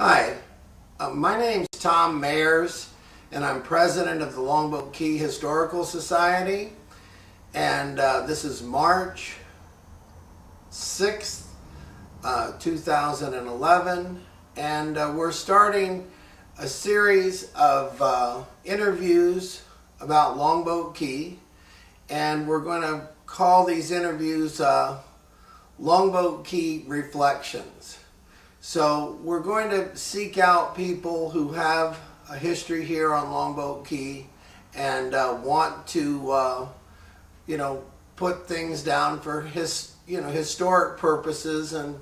Hi, my name's Tom Mayers, and I'm president of the Longboat Key Historical Society. And this is March 6th, 2011, and we're starting a series of interviews about Longboat Key, and we're going to call these interviews Longboat Key Reflections. So we're going to seek out people who have a history here on Longboat Key and want to, put things down for historic purposes, and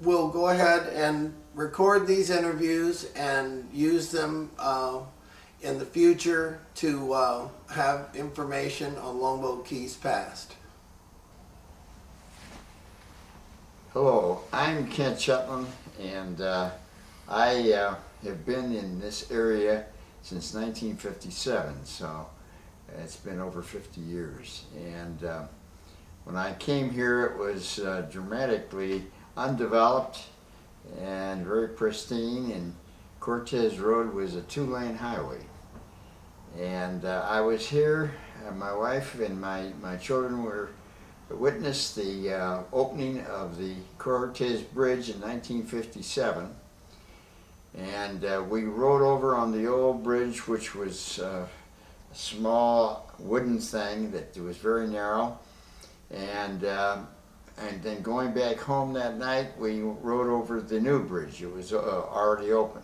we'll go ahead and record these interviews and use them in the future to have information on Longboat Key's past. Hello, I'm Kent Chetlain, and I have been in this area since 1957, so it's been over 50 years. And when I came here, it was dramatically undeveloped and very pristine, and Cortez Road was a two-lane highway. And I was here, my wife and my children witnessed the opening of the Cortez Bridge in 1957, and we rode over on the old bridge, which was a small wooden thing that was very narrow, and then going back home that night, we rode over the new bridge. It was already open.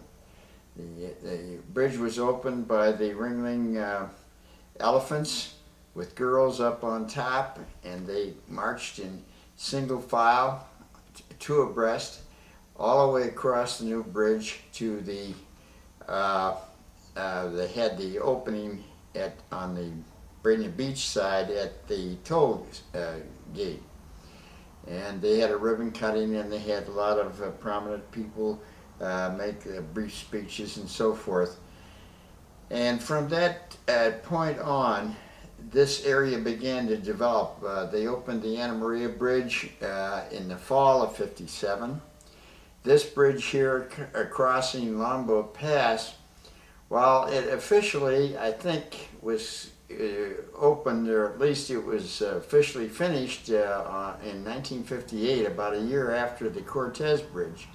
The bridge was opened by the Ringling elephants, with girls up on top, and they marched in single file, two abreast, all the way across the new bridge to the, they had the opening on the Braden Beach side at the toll gate. And they had a ribbon cutting, and they had a lot of prominent people make brief speeches and so forth. And from that point on, this area began to develop. They opened the Anna Maria Bridge in the fall of '57. This bridge here, crossing Longboat Pass, while it officially, I think, was opened, or at least it was officially finished in 1958, about a year after the Cortez Bridge.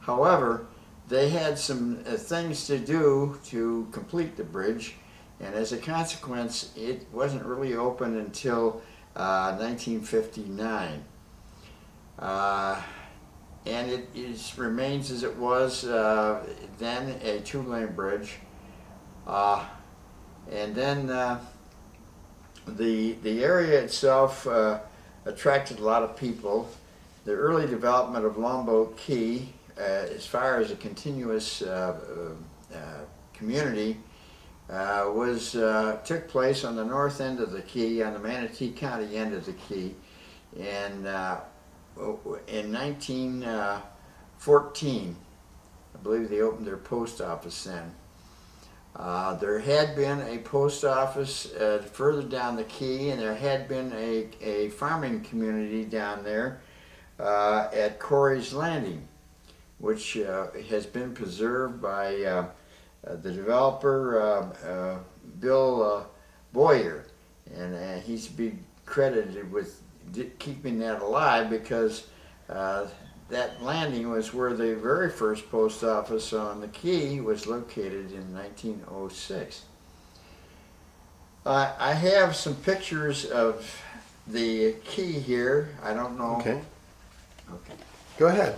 However, they had some things to do to complete the bridge, and as a consequence, it wasn't really open until 1959. And it remains as it was then, a two-lane bridge. And then the area itself attracted a lot of people. The early development of Longboat Key, as far as a continuous community, took place on the north end of the key, on the Manatee County end of the key, and in 1914, I believe they opened their post office then. There had been a post office further down the key, and there had been a farming community down there at Corey's Landing, which has been preserved by the developer, Bill Boyer, and he's to be credited with keeping that alive, because that landing was where the very first post office on the key was located in 1906. I have some pictures of the key here. I don't know. Okay. Okay. Go ahead.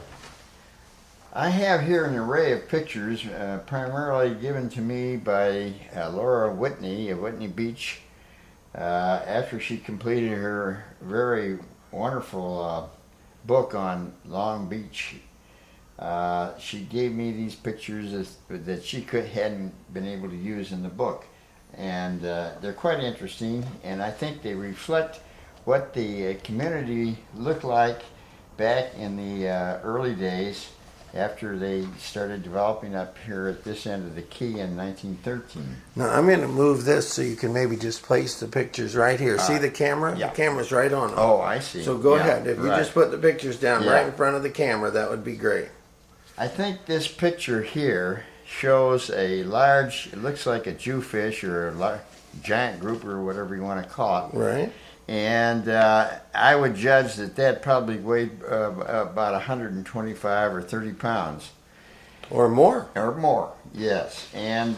I have here an array of pictures, primarily given to me by Laura Whitney of Whitney Beach, after she completed her very wonderful book on Long Beach. She gave me these pictures that she hadn't been able to use in the book, and they're quite interesting, and I think they reflect what the community looked like back in the early days, after they started developing up here at this end of the key in 1913. Now I'm going to move this so you can maybe just place the pictures right here. See the camera? Yeah. The camera's right on them. Oh, I see. So go ahead. If you just put the pictures down right in front of the camera, that would be great. I think this picture here shows a large, it looks like a Jewfish or a giant grouper or whatever you want to call it. Right. And I would judge that probably weighed about 125 or 30 pounds. Or more. Or more, yes. And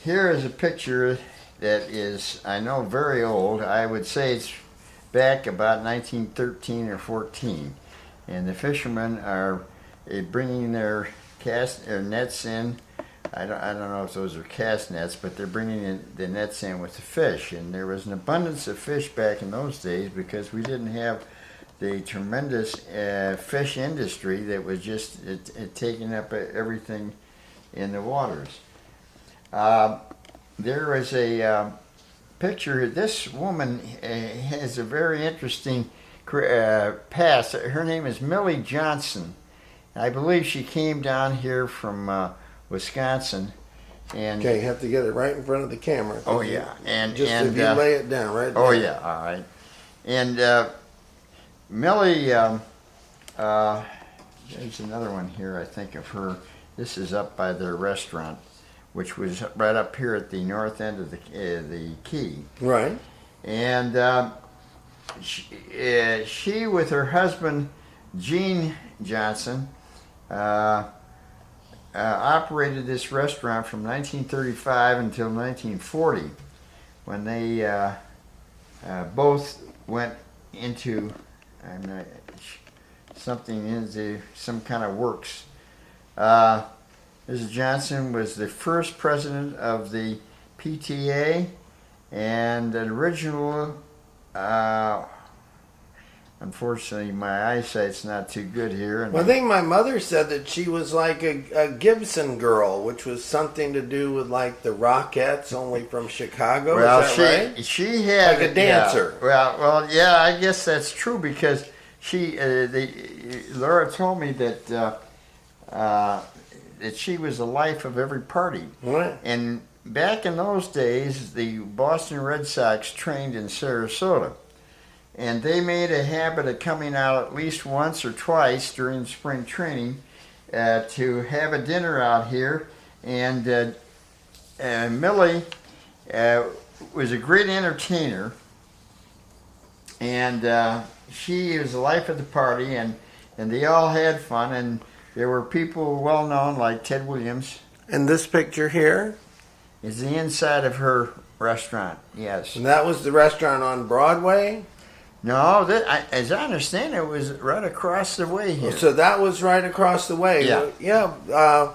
here is a picture that is, I know, very old. I would say it's back about 1913 or 14. And the fishermen are bringing their nets in. I don't know if those are cast nets, but they're bringing the nets in with the fish. And there was an abundance of fish back in those days because we didn't have the tremendous fish industry that was just taking up everything in the waters. There was a picture. This woman has a very interesting past. Her name is Millie Johnson. I believe she came down here from Wisconsin. And Okay, you have to get it right in front of the camera. oh yeah, and if you lay it down right oh there. yeah, all right. And Millie, there's another one here. I think of her. This is up by their restaurant, which was right up here at the north end of the key. Right. And she with her husband, Gene Johnson, operated this restaurant from 1935 until 1940, when they both went into into some kind of works. Mrs. Johnson was the first president of the PTA, and an original, unfortunately my eyesight's not too good here. And Well, I think my mother said that she was like a Gibson girl, which was something to do with like the Rockettes, only from Chicago. well, Is that right? she had Like a dancer. Yeah, well, yeah, I guess that's true because Laura told me that that she was the life of every party. Right. And back in those days, the Boston Red Sox trained in Sarasota. And they made a habit of coming out at least once or twice during spring training to have a dinner out here. And Millie was a great entertainer. And she was the life of the party. And they all had fun. And there were people well known like Ted Williams. And this picture here, Is the inside of her restaurant, yes. and that was the restaurant on Broadway. No, as I understand it, was right across the way here. So that was right across the way. Yeah. Yeah.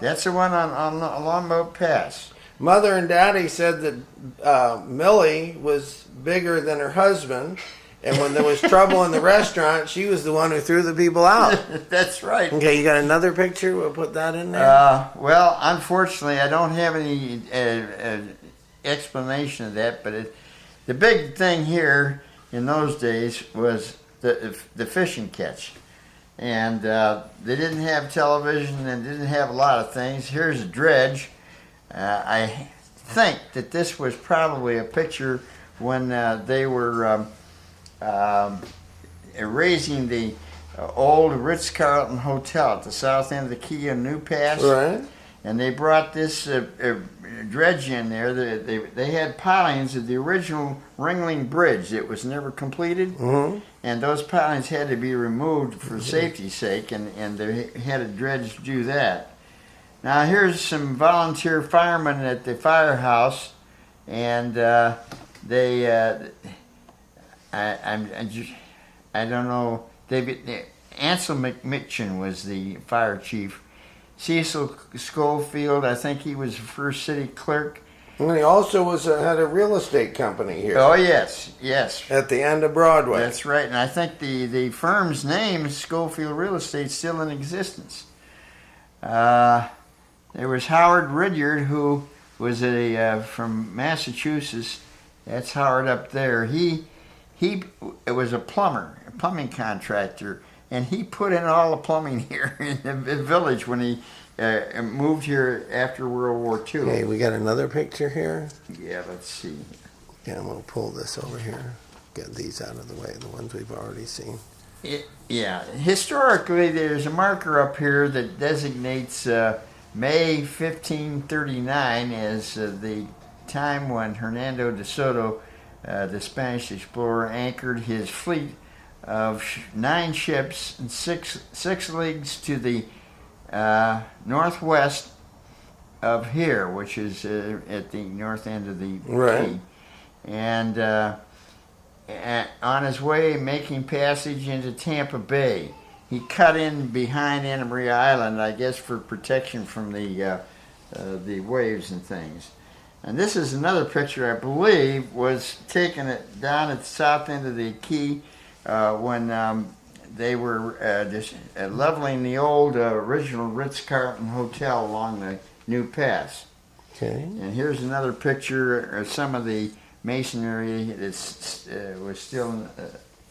That's the one on Longboat Pass. Mother and Daddy said that Millie was bigger than her husband, and when there was trouble in the restaurant, she was the one who threw the people out. That's right. Okay, you got another picture? We'll put that in there. Well, unfortunately, I don't have any explanation of that, but the big thing here in those days was the fishing catch. And they didn't have television and didn't have a lot of things. Here's a dredge. I think that this was probably a picture when they were raising the old Ritz-Carlton Hotel at the south end of the Key in New Pass. Right. And they brought this dredge in there. They had pilings of the original Ringling Bridge that was never completed. Mm-hmm. And those pilings had to be removed for safety's sake, and they had a dredge do that. Now here's some volunteer firemen at the firehouse, and I don't know. Ansel McMitchen was the fire chief. Cecil Schofield, I think he was the first city clerk. And he also had a real estate company here. Oh yes, yes. At the end of Broadway. That's right, and I think the firm's name, Schofield Real Estate, is still in existence. There was Howard Ridyard, who was from Massachusetts. That's Howard up there. He was a plumber, a plumbing contractor, and he put in all the plumbing here in the village when he moved here after World War II. Okay, we got another picture here. Yeah, let's see. Yeah, I'm going to pull this over here. Get these out of the way, the ones we've already seen. Yeah, historically, there's a marker up here that designates May 1539 as the time when Hernando de Soto, the Spanish explorer, anchored his fleet of 9 ships and six leagues to the northwest of here, which is at the north end of the key. And on his way making passage into Tampa Bay, he cut in behind Anna Maria Island, I guess for protection from the waves and things. And this is another picture I believe was taken down at the south end of the key when they were leveling the old original Ritz-Carlton Hotel along the New Pass. Okay. And here's another picture of some of the masonry that was still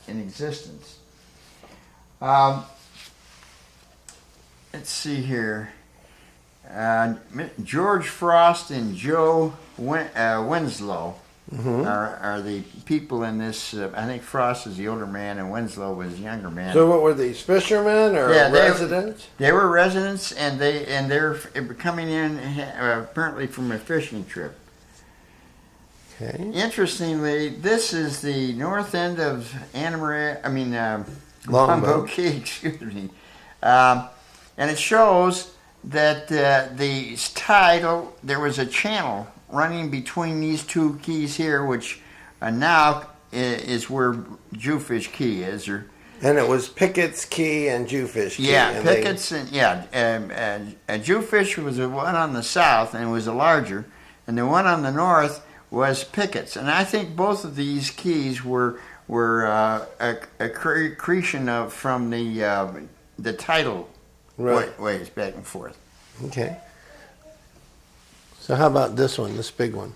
in existence. Let's see here. George Frost and Joe Winslow are the people in this. I think Frost is the older man and Winslow was the younger man. So what were these, fishermen or residents? They were residents, and they're coming in apparently from a fishing trip. Okay. Interestingly, this is the north end of Longboat Key, excuse me. And it shows that the tide, there was a channel running between these two keys here, which now is where Jewfish Key is. And it was Pickett's Key and Jewfish Key. Yeah, Pickett's Jewfish was the one on the south, and it was the larger, and the one on the north was Pickett's. And I think both of these keys were a creation from the tidal waves back and forth. Okay. So how about this one, this big one?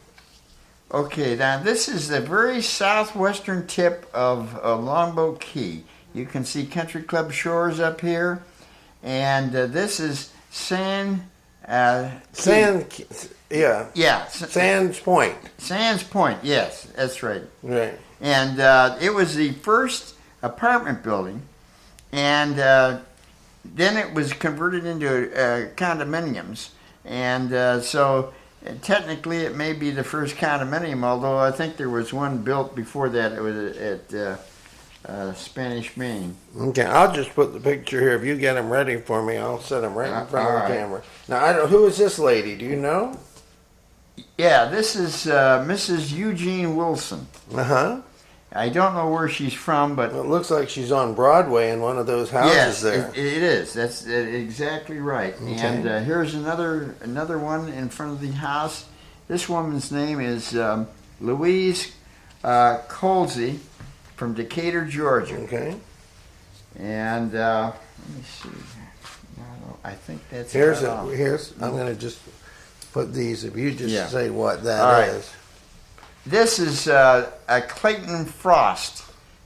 Okay, now this is the very southwestern tip of Longboat Key. You can see Country Club Shores up here, and this is Sands Point. Sands Point, yes, that's right. Right. And it was the first apartment building, and then it was converted into condominiums, and so technically it may be the first condominium, although I think there was one built before that. It was at Spanish Main. Okay, I'll just put the picture here. If you get them ready for me, I'll set them right in front of the camera. Now, who is this lady? Do you know? Yeah, this is Mrs. Eugene Wilson. Uh-huh. I don't know where she's from, but Well, it looks like she's on Broadway in one of those houses there. It is. That's exactly right. Okay. And here's another one in front of the house. This woman's name is Louise Colsey from Decatur, Georgia. Okay. And let me see. I think that's Here's I'm going to just put these. If you just say what that is. This is Clayton Frost,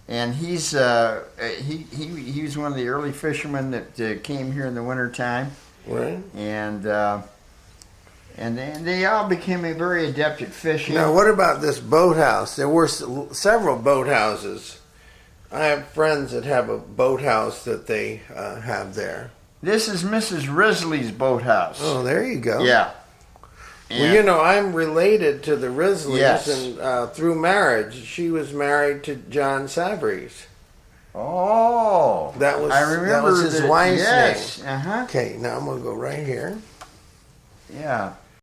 and he's he was one of the early fishermen that came here in the wintertime. Right. And they all became very adept at fishing. Now, what about this boathouse? There were several boathouses. I have friends that have a boathouse that they have there. This is Mrs. Risley's boathouse. Oh, there you go. Yeah. Well, you know, I'm related to the Risleys, Yes. and through marriage, she was married to John Sabrys. Oh, That was his wife's name. Uh-huh. Okay, now I'm going to go right here. Yeah.